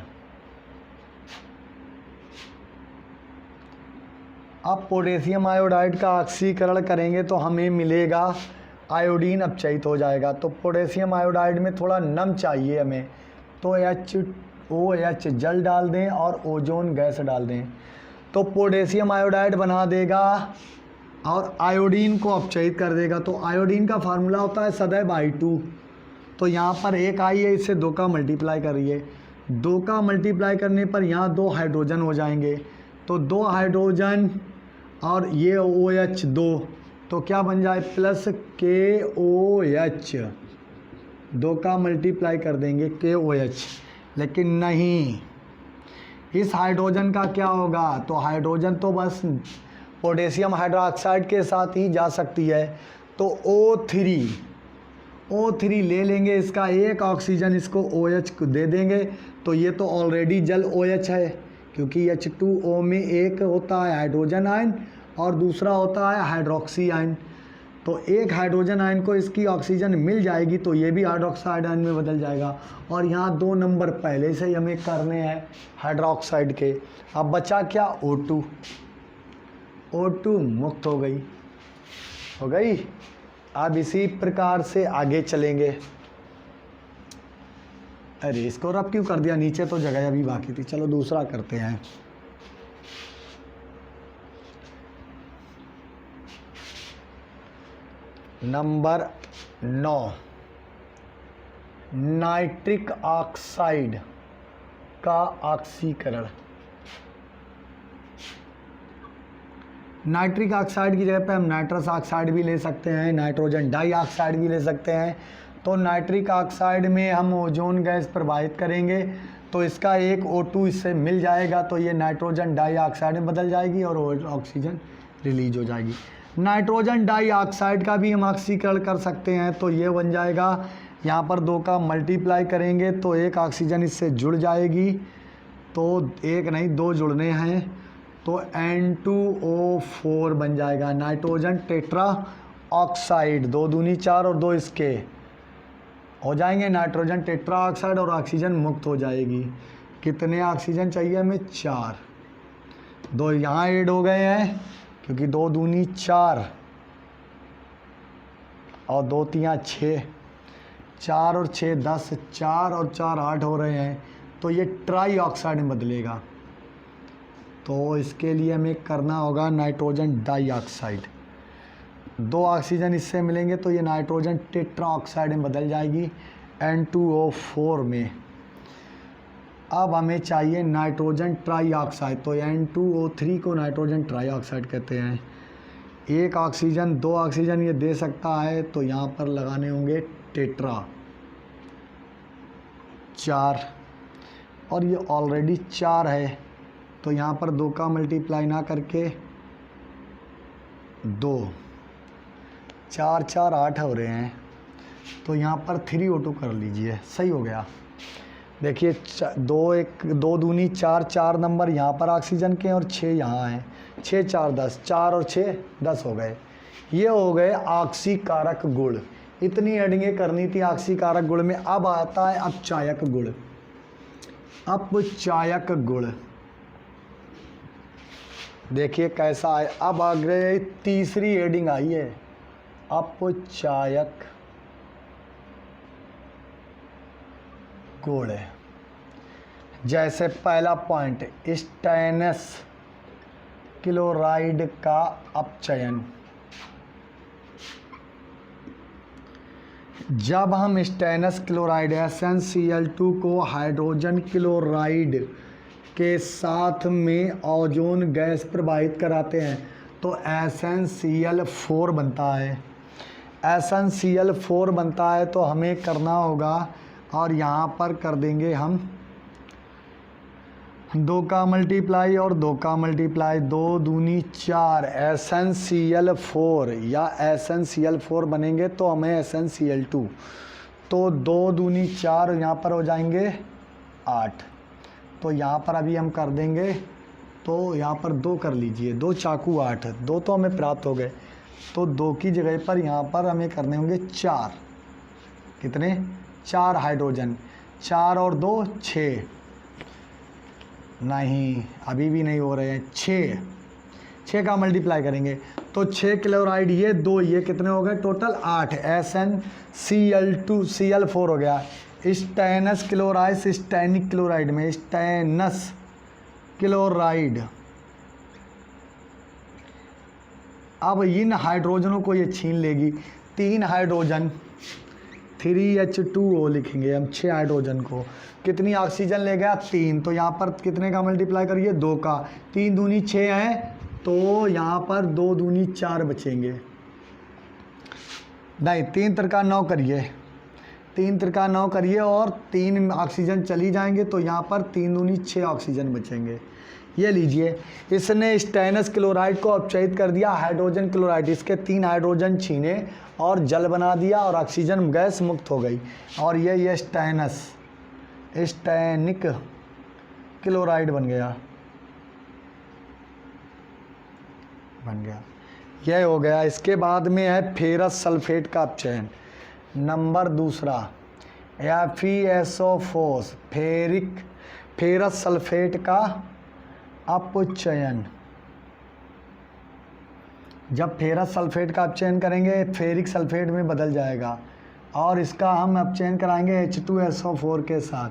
B: अब पोटेशियम आयोडाइड का ऑक्सीकरण करेंगे तो हमें मिलेगा आयोडीन अपचयित हो जाएगा। तो पोटेशियम आयोडाइड में थोड़ा नम चाहिए हमें, तो HOH जल डाल दें और ओजोन गैस डाल दें तो पोटेशियम आयोडाइड बना देगा और आयोडीन को अपचयित कर देगा। तो आयोडीन का फार्मूला होता है सदैव I2। तो यहाँ पर 1 आई है, इससे 2 का मल्टीप्लाई करिए। 2 का मल्टीप्लाई करने पर यहाँ 2 हाइड्रोजन हो जाएंगे। तो 2 हाइड्रोजन और ये OH 2, तो क्या बन जाए? Plus KOH। 2 का मल्टीप्लाई कर देंगे KOH। लेकिन नहीं, इस हाइड्रोजन का क्या होगा? तो हाइड्रोजन तो बस पोटेशियम हाइड्रोक्साइड के साथ ही जा सकती है। तो O3 ले लेंगे, इसका एक ऑक्सीजन इसको OH को दे देंगे। तो ये तो ऑलरेडी जल OH है, क्योंकि H2O में एक होता है हाइड्रोजन आयन और दूसरा होता है हाइड्रोक्सी आयन। तो एक हाइड्रोजन आयन को इसकी ऑक्सीजन मिल जाएगी तो ये भी हाइड्रोक्साइड आयन में बदल जाएगा। और यहाँ 2 नंबर पहले से ही हमें करने हैं हाइड्रोक्साइड के। अब बचा क्या? O2 मुक्त हो गई। अब इसी प्रकार से आगे चलेंगे। अरे इसको रब क्यों कर दिया? नीचे तो जगह अभी बाकी थी। चलो दूसरा करते हैं। नंबर 9, नाइट्रिक ऑक्साइड का ऑक्सीकरण। नाइट्रिक ऑक्साइड की जगह पे हम नाइट्रस ऑक्साइड भी ले सकते हैं, नाइट्रोजन डाइऑक्साइड भी ले सकते हैं। तो नाइट्रिक ऑक्साइड में हम ओजोन गैस प्रवाहित करेंगे तो इसका एक O2 इससे मिल जाएगा तो ये नाइट्रोजन डाइऑक्साइड में बदल जाएगी और ऑक्सीजन रिलीज हो जाएगी। नाइट्रोजन डाइऑक्साइड का भी हम ऑक्सीकरण कर सकते हैं। तो ये बन जाएगा, यहाँ पर 2 का मल्टीप्लाई करेंगे तो एक ऑक्सीजन इससे जुड़ जाएगी। तो एक नहीं 2 जुड़ने हैं तो N2O4 बन जाएगा, नाइट्रोजन टेट्रा ऑक्साइड। 2 दूनी 4 और 2 इसके हो जाएंगे नाइट्रोजन टेट्रा ऑक्साइड और ऑक्सीजन मुक्त हो जाएगी। कितने ऑक्सीजन चाहिए हमें? 4। 2 यहाँ ऐड हो गए हैं क्योंकि 2 दूनी 4 और 2 तियाँ 6, 4 और 6 10, 4 और 4 8 हो रहे हैं, तो ये ट्राई ऑक्साइड में बदलेगा। तो इसके लिए हमें करना होगा नाइट्रोजन डाइऑक्साइड। 2 ऑक्सीजन इससे मिलेंगे तो ये नाइट्रोजन टेट्रा ऑक्साइड में बदल जाएगी N2O4 में। अब हमें चाहिए नाइट्रोजन ट्राई ऑक्साइड, तो N2O3 को नाइट्रोजन ट्राई ऑक्साइड कहते हैं। 1 ऑक्सीजन 2 ऑक्सीजन ये दे सकता है, तो यहाँ पर लगाने होंगे टेट्रा 4, और ये ऑलरेडी 4 है, तो यहाँ पर 2 का मल्टीप्लाई ना करके 2, 4 4 8 हो रहे हैं, तो यहाँ पर 3O2 कर लीजिए, सही हो गया। देखिए 2 दूनी 4, 4 नंबर यहाँ पर ऑक्सीजन के और 6 यहाँ हैं, 6 4 10, 4 और 6 10 हो गए। ये हो गए ऑक्सीकारक गुण। इतनी एडिंगें करनी थी ऑक्सीकारक गुण में। अब आता है अपचायक गुण। अपचायक गुण देखिए कैसा है। अब आगे तीसरी एडिंग आई है, अपचायक गुण। जैसे पहला पॉइंट स्टेनस क्लोराइड का अपचयन। जब हम स्टेनस क्लोराइड SnCl2 को हाइड्रोजन क्लोराइड के साथ में ओजोन गैस प्रवाहित कराते हैं तो SnCl4 बनता है। SnCl4 बनता है तो हमें करना होगा, और यहाँ पर कर देंगे हम 2 का मल्टीप्लाई और 2 का मल्टीप्लाई, 2 दूनी 4 SnCl4 या SnCl4 बनेंगे तो हमें SnCl2, तो 2 दूनी 4 यहाँ पर हो जाएंगे 8। तो यहाँ पर अभी हम कर देंगे, तो यहाँ पर 2 कर लीजिए, 2 चाकू 8, 2 तो हमें प्राप्त हो गए, तो 2 की जगह पर यहाँ पर हमें करने होंगे 4। कितने? 4 हाइड्रोजन, 4 और 2 6, नहीं अभी भी नहीं हो रहे हैं, 6 का मल्टीप्लाई करेंगे तो 6 क्लोराइड ये 2, ये कितने हो गए टोटल? 8। SnCl2 Cl4 हो गया। स्टेनस क्लोराइड स्टेनिक क्लोराइड में स्टेनस क्लोराइड, अब इन हाइड्रोजनों को ये छीन लेगी। 3 हाइड्रोजन 3H2O लिखेंगे हम 6 हाइड्रोजन को। कितनी ऑक्सीजन ले गया? 3, तो यहाँ पर कितने का मल्टीप्लाई करिए? 2 का। 3 दूनी 6 है, तो यहाँ पर 2 दूनी 4 बचेंगे, नहीं 3 त्रिका 9 करिए, 3 त्रिका 9 करिए और 3 ऑक्सीजन चली जाएंगे, तो यहाँ पर 3 दूनी 6 ऑक्सीजन बचेंगे। ये लीजिए, इसने स्टेनस क्लोराइड को अपचयित कर दिया हाइड्रोजन क्लोराइड, इसके 3 हाइड्रोजन छीने और जल बना दिया और ऑक्सीजन गैस मुक्त हो गई, और ये स्टेनिक क्लोराइड बन गया। यह हो गया। इसके बाद में है फेरस सल्फेट का अपचयन। नंबर दूसरा FeSO4 फेरस सल्फेट का अपचयन। जब फेरस सल्फेट का अपचयन करेंगे फेरिक सल्फेट में बदल जाएगा, और इसका हम अपचयन कराएंगे H2SO4 के साथ।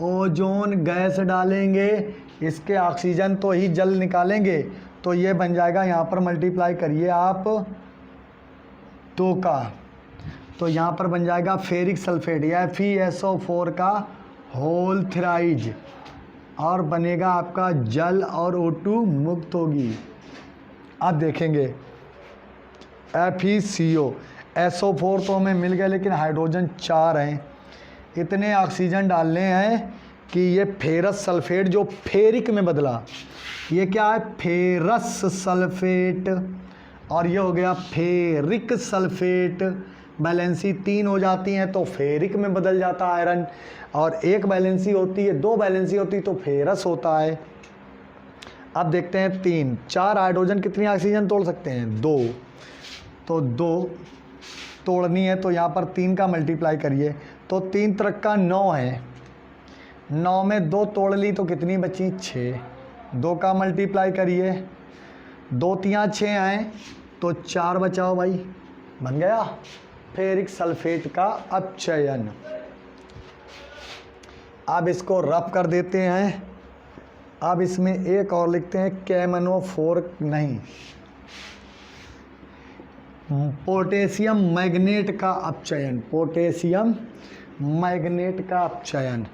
B: ओजोन गैस डालेंगे, इसके ऑक्सीजन तो ही जल निकालेंगे, तो ये बन जाएगा, यहाँ पर मल्टीप्लाई करिए आप 2 का, तो यहाँ पर बन जाएगा फेरिक सल्फेट या FeSO4 का होल थ्राइज, और बनेगा आपका जल और O2 मुक्त होगी। अब देखेंगे FeCO SO4 तो हमें मिल गया, लेकिन हाइड्रोजन 4 हैं। इतने ऑक्सीजन डालने हैं कि ये फेरस सल्फेट जो फेरिक में बदला, ये क्या है? फेरस सल्फेट, और ये हो गया फेरिक सल्फेट। बैलेंसी 3 हो जाती हैं तो फेरिक में बदल जाता है आयरन, और 1 बैलेंसी होती है, 2 बैलेंसी होती है तो फेरस होता है। अब देखते हैं 3, 4 हाइड्रोजन कितनी ऑक्सीजन तोड़ सकते हैं? 2। तो 2 तोड़नी है तो यहाँ पर 3 का मल्टीप्लाई करिए, तो 3 त्रिक का 9 है, 9 में 2 तोड़ ली तो कितनी बची? 6। 2 का मल्टीप्लाई करिए, 2 तियाँ 6 आए तो 4 बचाओ भाई, बन गया फेरिक सल्फेट का अपचयन। अब इसको रफ कर देते हैं। अब इसमें एक और लिखते हैं KMnO4 नहीं, पोटेशियम मैग्नेट का अपचयन, पोटेशियम मैग्नेट का अपचयन।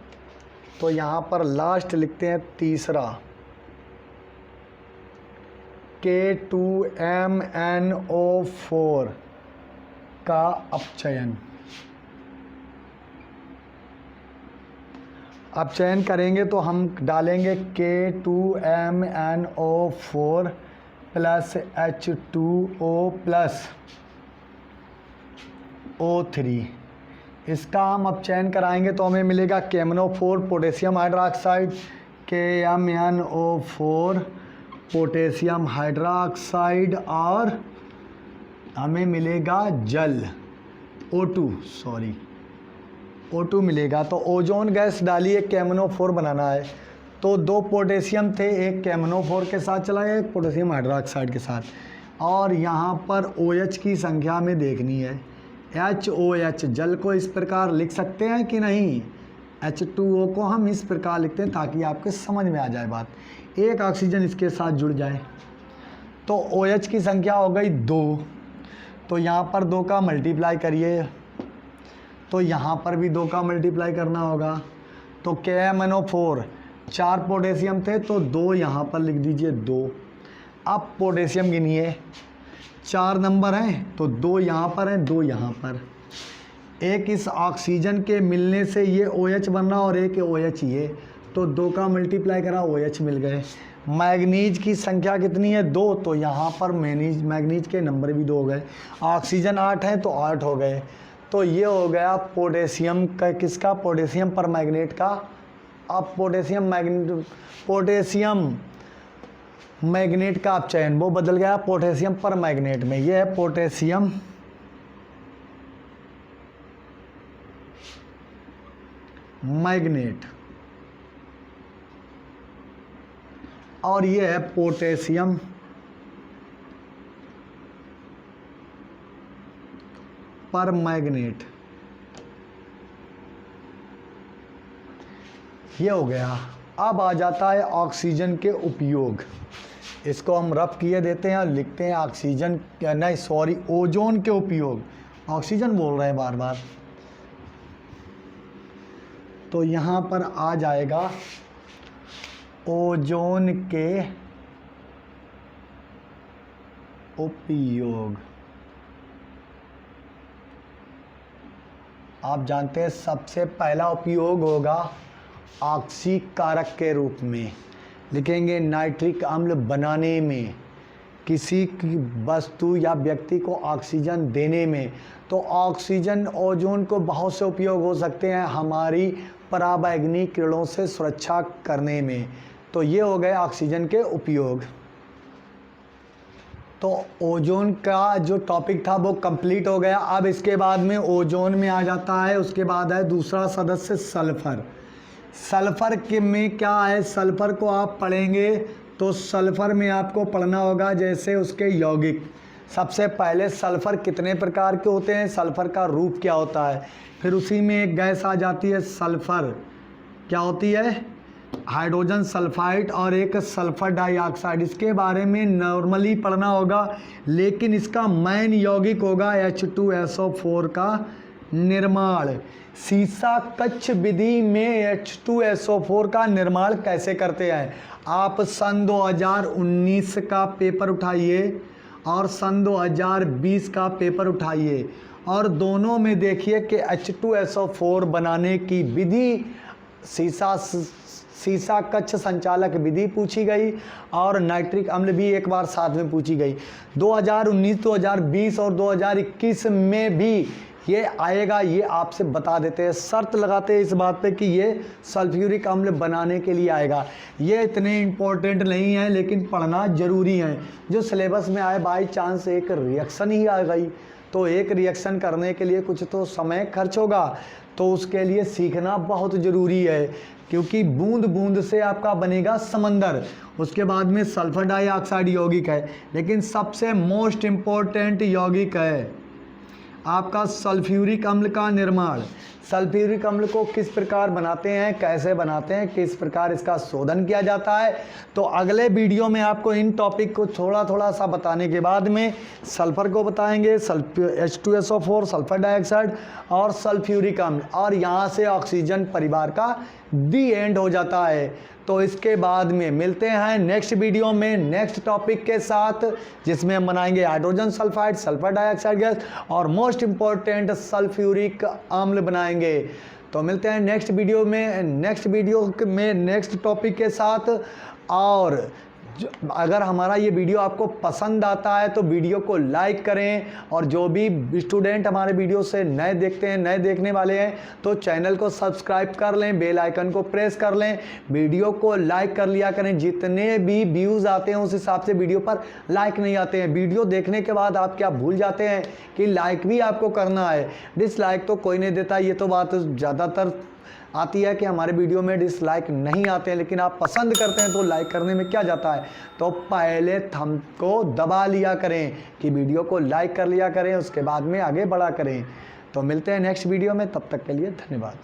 B: तो यहाँ पर लास्ट लिखते हैं तीसरा K2MnO4 का अपचयन। अपचयन करेंगे तो हम डालेंगे K2MnO4 plus H2O plus O3। इसका हम अपचयन कराएंगे तो हमें मिलेगा KMnO4 potassium hydroxide, KMnO4 potassium hydroxide, और हमें मिलेगा जल O2 मिलेगा। तो ओजोन गैस डालिए, KMnO4 बनाना है तो 2 पोटेशियम थे, एक KMnO4 के साथ चला गया, एक पोटेशियम हाइड्रोक्साइड के साथ, और यहाँ पर OH की संख्या में देखनी है। HOH जल को इस प्रकार लिख सकते हैं कि नहीं? H2O को हम इस प्रकार लिखते हैं ताकि आपके समझ में आ जाए बात। एक ऑक्सीजन इसके साथ जुड़ जाए तो OH की संख्या हो गई 2, तो यहाँ पर 2 का मल्टीप्लाई करिए, तो यहाँ पर भी 2 का मल्टीप्लाई करना होगा। तो KMnO4 4 पोटेशियम थे तो 2 यहाँ पर लिख दीजिए 2। अब पोटेशियम गिनिए, 4 नंबर हैं तो 2 यहाँ पर हैं, 2 यहाँ पर। एक इस ऑक्सीजन के मिलने से ये OH बनना और एक OH ये, तो 2 का मल्टीप्लाई करा OH मिल गए। मैग्नीज की संख्या कितनी है? 2, तो यहाँ पर मैग्नीज के नंबर भी 2 हो गए। ऑक्सीजन 8 है तो 8 हो गए। तो ये हो गया पोटेशियम का, किसका? पोटेशियम परमैंगनेट का। अब पोटेशियम मैग्नेट का अपचयन वो बदल गया पोटेशियम परमैंगनेट में। ये है पोटेशियम मैग्नेट और ये है पोटेशियम परमैंगनेट। ये हो गया। अब आ जाता है ऑक्सीजन के उपयोग। इसको हम रफ किए देते हैं और लिखते हैं ऑक्सीजन, नहीं सॉरी, ओजोन के उपयोग। ऑक्सीजन बोल रहे हैं बार बार। तो यहाँ पर आ जाएगा ओजोन के उपयोग। आप जानते हैं सबसे पहला उपयोग होगा ऑक्सीकारक के रूप में। लिखेंगे नाइट्रिक अम्ल बनाने में, किसी की वस्तु या व्यक्ति को ऑक्सीजन देने में। तो ऑक्सीजन ओजोन को बहुत से उपयोग हो सकते हैं हमारी पराबैंगनी किरणों से सुरक्षा करने में। तो ये हो गए ऑक्सीजन के उपयोग। तो ओजोन का जो टॉपिक था वो कंप्लीट हो गया। अब इसके बाद में ओजोन में आ जाता है, उसके बाद है दूसरा सदस्य सल्फर। सल्फर के में क्या है? सल्फर को आप पढ़ेंगे तो सल्फर में आपको पढ़ना होगा जैसे उसके यौगिक। सबसे पहले सल्फर कितने प्रकार के होते हैं, सल्फर का रूप क्या होता है, फिर उसी में एक गैस आ जाती है सल्फर, क्या होती है? हाइड्रोजन सल्फाइड, और एक सल्फर डाइऑक्साइड। इसके बारे में नॉर्मली पढ़ना होगा, लेकिन इसका मेन यौगिक होगा H2SO4 का निर्माण। सीसा कच्छ विधि में H2SO4 का निर्माण कैसे करते हैं? आप सन 2019 का पेपर उठाइए और सन 2020 का पेपर उठाइए और दोनों में देखिए कि H2SO4 बनाने की विधि सीसा कच्छ संचालक विधि पूछी गई और नाइट्रिक अम्ल भी एक बार साथ में पूछी गई। 2019, 2020 और 2021 में भी ये आएगा, ये आपसे बता देते हैं, शर्त लगाते हैं इस बात पे कि ये सल्फ्यूरिक अम्ल बनाने के लिए आएगा। ये इतने इम्पोर्टेंट नहीं है लेकिन पढ़ना ज़रूरी है। जो सिलेबस में आए बाई चांस एक रिएक्शन ही आ गई तो एक रिएक्शन करने के लिए कुछ तो समय खर्च होगा, तो उसके लिए सीखना बहुत ज़रूरी है, क्योंकि बूंद बूंद से आपका बनेगा समंदर। उसके बाद में सल्फर डाइऑक्साइड यौगिक है, लेकिन सबसे मोस्ट इम्पोर्टेंट यौगिक है आपका सल्फ्यूरिक अम्ल का निर्माण। सल्फ्यूरिक अम्ल को किस प्रकार बनाते हैं, कैसे बनाते हैं, किस प्रकार इसका शोधन किया जाता है, तो अगले वीडियो में आपको इन टॉपिक को थोड़ा थोड़ा सा बताने के बाद में सल्फ़र को बताएंगे, H2SO4 सल्फर डाइऑक्साइड और सल्फ्यूरिक अम्ल, और यहाँ से ऑक्सीजन परिवार का दी एंड हो जाता है। तो इसके बाद में मिलते हैं नेक्स्ट वीडियो में नेक्स्ट टॉपिक के साथ, जिसमें हम बनाएंगे hydrogen sulphide, sulphur dioxide gas और मोस्ट इम्पॉर्टेंट सल्फ्यूरिक अम्ल बनाएंगे। तो मिलते हैं नेक्स्ट वीडियो में नेक्स्ट टॉपिक के साथ। और अगर हमारा ये वीडियो आपको पसंद आता है तो वीडियो को लाइक करें, और जो भी स्टूडेंट हमारे वीडियो से नए देखते हैं, नए देखने वाले हैं, तो चैनल को सब्सक्राइब कर लें, बेल आइकन को प्रेस कर लें, वीडियो को लाइक कर लिया करें। जितने भी व्यूज़ आते हैं उस हिसाब से वीडियो पर लाइक नहीं आते हैं। वीडियो देखने के बाद आप क्या भूल जाते हैं कि लाइक भी आपको करना है, डिसलाइक तो कोई नहीं देता। ये तो बात ज़्यादातर आती है कि हमारे वीडियो में डिसलाइक नहीं आते हैं, लेकिन आप पसंद करते हैं तो लाइक करने में क्या जाता है। तो पहले थंब को दबा लिया करें कि वीडियो को लाइक कर लिया करें, उसके बाद में आगे बढ़ा करें। तो मिलते हैं नेक्स्ट वीडियो में, तब तक के लिए धन्यवाद।